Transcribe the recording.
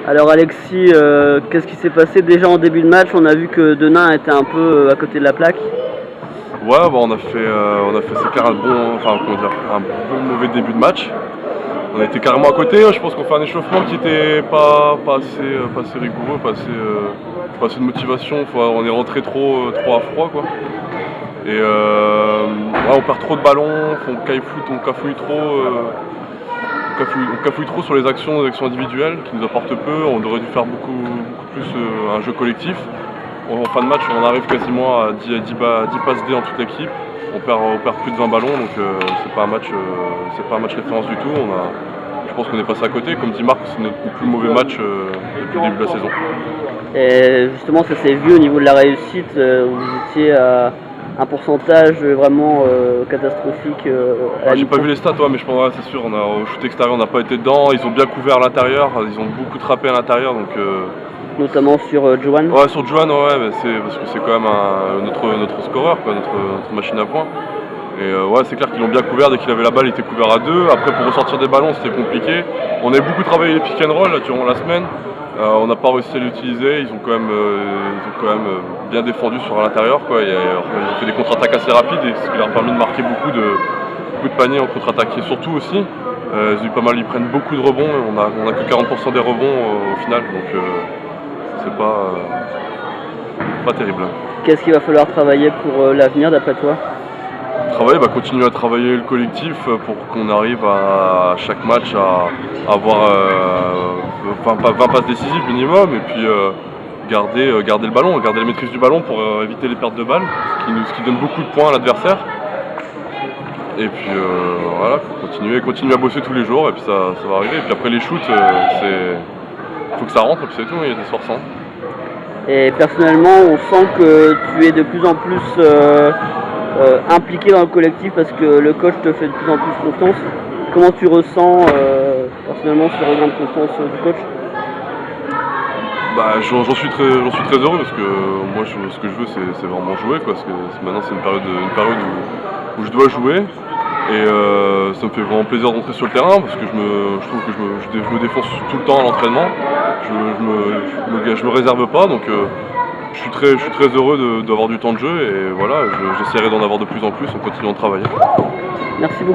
Alors Alexis, qu'est-ce qui s'est passé déjà en début de match? On a vu que Denain était un peu à côté de la plaque. Ouais, bah on a fait c'est clair un bon, enfin comment dire, un bon mauvais début de match. On a été carrément à côté. Je pense qu'on fait un échauffement qui était pas assez rigoureux, pas assez de motivation. On est rentré trop à froid quoi. Et ouais, on perd trop de ballons, on cafouille trop. On cafouille trop sur les actions individuelles qui nous apportent peu. On aurait dû faire beaucoup plus un jeu collectif. En fin de match, on arrive quasiment à 10 passes D en toute l'équipe. On perd plus de 20 ballons, donc c'est pas un match référence du tout. Je pense qu'on est passé à côté. Comme dit Marc, c'est notre plus mauvais match depuis le début de la saison. Et justement, ça s'est vu au niveau de la réussite, où vous étiez à un pourcentage vraiment catastrophique. J'ai pas vu les stats, mais je pense, c'est sûr, au shoot extérieur, on n'a pas été dedans. Ils ont bien couvert à l'intérieur, ils ont beaucoup trappé à l'intérieur. Donc, notamment sur Johan. Ouais, sur Johan, ouais, mais c'est parce que c'est quand même notre scoreur, quoi, notre machine à points. Et ouais, c'est clair qu'ils l'ont bien couvert. Dès qu'il avait la balle, il était couvert à 2. Après, pour ressortir des ballons, c'était compliqué. On avait beaucoup travaillé les pick and roll là, durant la semaine. On n'a pas réussi à l'utiliser. Ils ont quand même bien défendu sur l'intérieur. Ils ont fait des contre-attaques assez rapides, et ce qui leur a permis de marquer beaucoup de paniers en contre-attaque. Et surtout aussi, ils prennent beaucoup de rebonds. On a que 40% des rebonds au final. Donc c'est pas terrible. Qu'est-ce qu'il va falloir travailler pour l'avenir d'après toi? Continuer à travailler le collectif pour qu'on arrive à chaque match à avoir 20 passes décisives minimum, et puis garder le ballon, garder la maîtrise du ballon pour éviter les pertes de balles, ce qui donne beaucoup de points à l'adversaire. Et puis voilà, continuer à bosser tous les jours, et puis ça va arriver. Et puis après les shoots, faut que ça rentre, et puis c'est tout, il y a des sortants. Et personnellement, on sent que tu es de plus en plus impliqué dans le collectif parce que le coach te fait de plus en plus confiance. Comment tu ressens personnellement ce regain de confiance du coach? J'en suis très heureux, parce que moi ce que je veux c'est vraiment jouer, quoi, parce que maintenant c'est une période où je dois jouer, et ça me fait vraiment plaisir d'entrer sur le terrain, parce que je trouve que je me défonce tout le temps à l'entraînement. Je me réserve pas, donc je suis très heureux d'avoir du temps de jeu, et voilà, j'essaierai d'en avoir de plus en plus en continuant de travailler. Merci beaucoup.